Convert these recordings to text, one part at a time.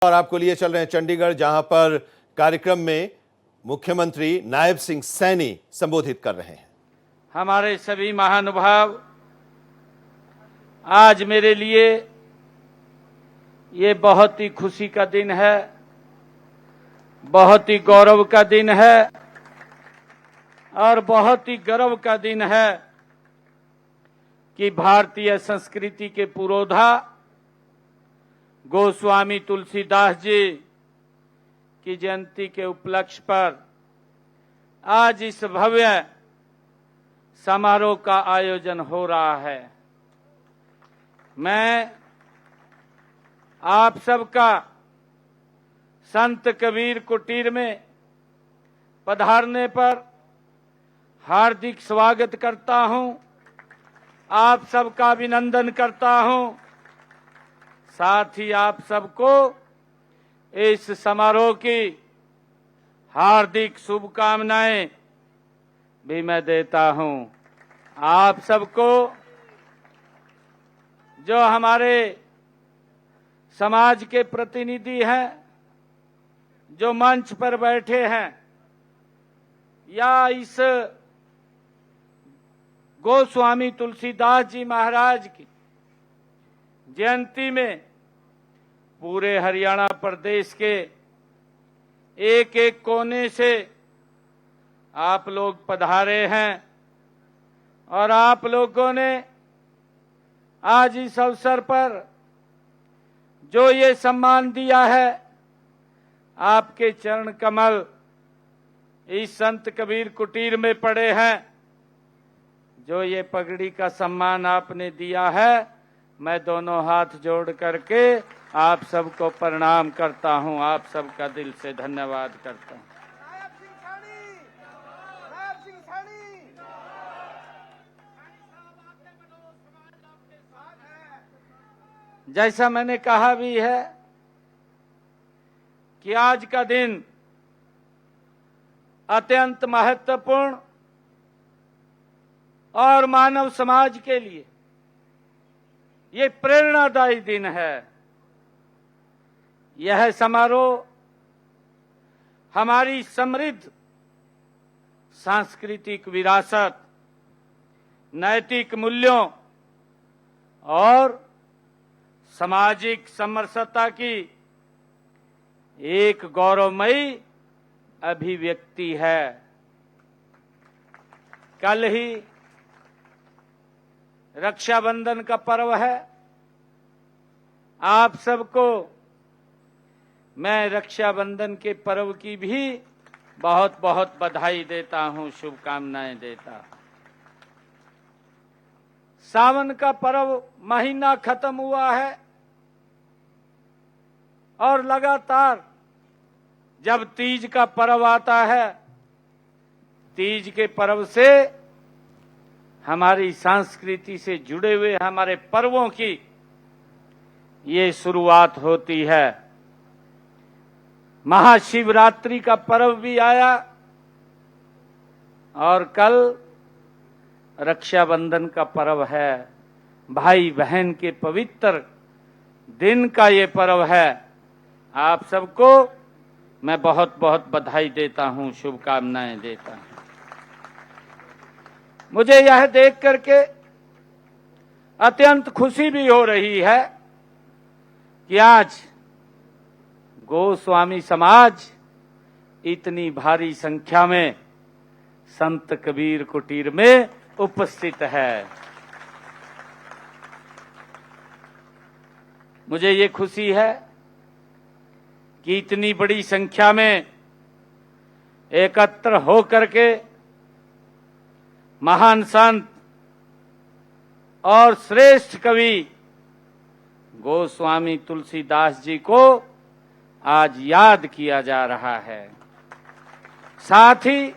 और आपको लिए चल रहे हैं चंडीगढ़, जहां पर कार्यक्रम में मुख्यमंत्री नायब सिंह सैनी संबोधित कर रहे हैं। हमारे सभी महानुभाव, आज मेरे लिए ये बहुत ही खुशी का दिन है, बहुत ही गौरव का दिन है और बहुत ही गर्व का दिन है कि भारतीय संस्कृति के पुरोधा गोस्वामी तुलसीदास जी की जयंती के उपलक्ष्य पर आज इस भव्य समारोह का आयोजन हो रहा है। मैं आप सबका संत कबीर कुटीर में पधारने पर हार्दिक स्वागत करता हूं, आप सबका अभिनंदन करता हूं। साथ ही आप सबको इस समारोह की हार्दिक शुभकामनाएं भी मैं देता हूं। आप सबको, जो हमारे समाज के प्रतिनिधि हैं, जो मंच पर बैठे हैं या इस गोस्वामी तुलसीदास जी महाराज की जयंती में पूरे हरियाणा प्रदेश के एक एक कोने से आप लोग पधारे हैं और आप लोगों ने आज इस अवसर पर जो ये सम्मान दिया है, आपके चरण कमल इस संत कबीर कुटीर में पड़े हैं। जो ये पगड़ी का सम्मान आपने दिया है, मैं दोनों हाथ जोड़ करके आप सबको प्रणाम करता हूं, आप सबका दिल से धन्यवाद करता हूं। जैसा मैंने कहा भी है कि आज का दिन अत्यंत महत्वपूर्ण और मानव समाज के लिए ये प्रेरणादायी दिन है। यह समारोह हमारी समृद्ध सांस्कृतिक विरासत, नैतिक मूल्यों और सामाजिक समरसता की एक गौरवमयी अभिव्यक्ति है। कल ही रक्षाबंधन का पर्व है। आप सबको मैं रक्षाबंधन के पर्व की भी बहुत बहुत बधाई देता हूं, शुभकामनाएं देता हूं। सावन का पर्व महीना खत्म हुआ है और लगातार जब तीज का पर्व आता है, तीज के पर्व से हमारी संस्कृति से जुड़े हुए हमारे पर्वों की ये शुरुआत होती है। महाशिवरात्रि का पर्व भी आया और कल रक्षाबंधन का पर्व है। भाई बहन के पवित्र दिन का ये पर्व है। आप सबको मैं बहुत बहुत बधाई देता हूं, शुभकामनाएं देता हूं। मुझे यह देख करके अत्यंत खुशी भी हो रही है कि आज गोस्वामी समाज इतनी भारी संख्या में संत कबीर कुटीर में उपस्थित है। मुझे ये खुशी है कि इतनी बड़ी संख्या में एकत्र हो करके महान संत और श्रेष्ठ कवि गोस्वामी तुलसीदास जी को आज याद किया जा रहा है। साथ ही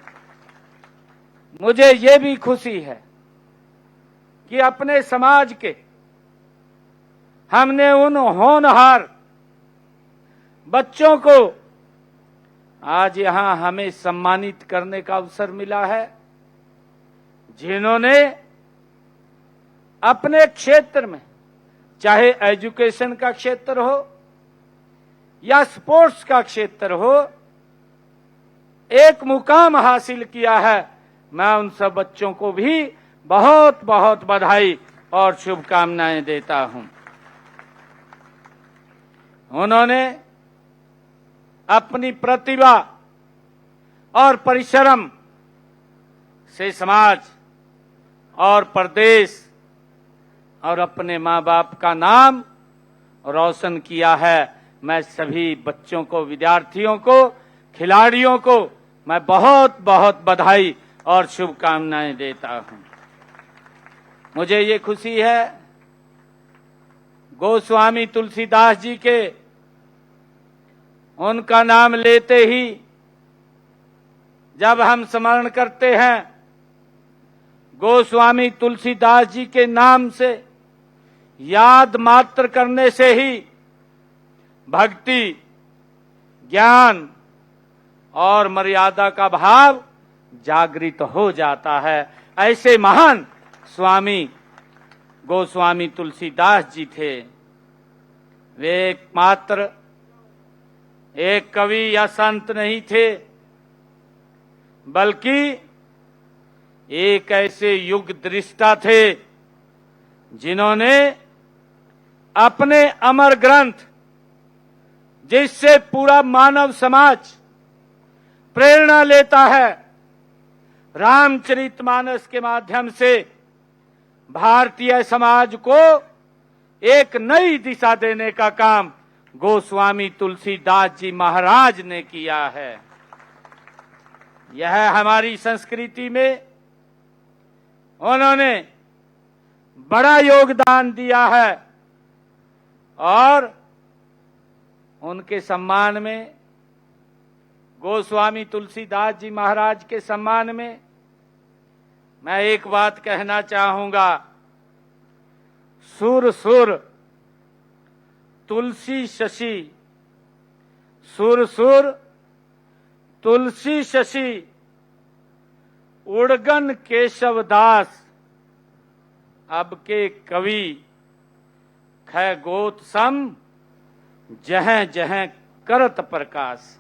मुझे ये भी खुशी है कि अपने समाज के हमने उन होनहार बच्चों को आज यहां हमें सम्मानित करने का अवसर मिला है, जिन्होंने अपने क्षेत्र में, चाहे एजुकेशन का क्षेत्र हो या स्पोर्ट्स का क्षेत्र हो, एक मुकाम हासिल किया है। मैं उन सब बच्चों को भी बहुत बहुत बधाई और शुभकामनाएं देता हूं। उन्होंने अपनी प्रतिभा और परिश्रम से समाज और प्रदेश और अपने माँ बाप का नाम रोशन किया है। मैं सभी बच्चों को, विद्यार्थियों को, खिलाड़ियों को मैं बहुत बहुत बधाई और शुभकामनाएं देता हूं। मुझे ये खुशी है, गोस्वामी तुलसीदास जी के उनका नाम लेते ही जब हम स्मरण करते हैं, गोस्वामी तुलसीदास जी के नाम से याद मात्र करने से ही भक्ति, ज्ञान और मर्यादा का भाव जागृत हो जाता है। ऐसे महान स्वामी गोस्वामी तुलसीदास जी थे। वे एकमात्र एक कवि या संत नहीं थे, बल्कि एक ऐसे युग दृष्टा थे जिन्होंने अपने अमर ग्रंथ, जिससे पूरा मानव समाज प्रेरणा लेता है, रामचरितमानस के माध्यम से भारतीय समाज को एक नई दिशा देने का काम गोस्वामी तुलसीदास जी महाराज ने किया है। यह हमारी संस्कृति में उन्होंने बड़ा योगदान दिया है और उनके सम्मान में, गोस्वामी तुलसीदास जी महाराज के सम्मान में मैं एक बात कहना चाहूंगा। सुर सुर तुलसी शशि, सुर सुर तुलसी शशि, उड़गन केशव दास, अब के कवि खै गोत सम, जह जह करत प्रकाश।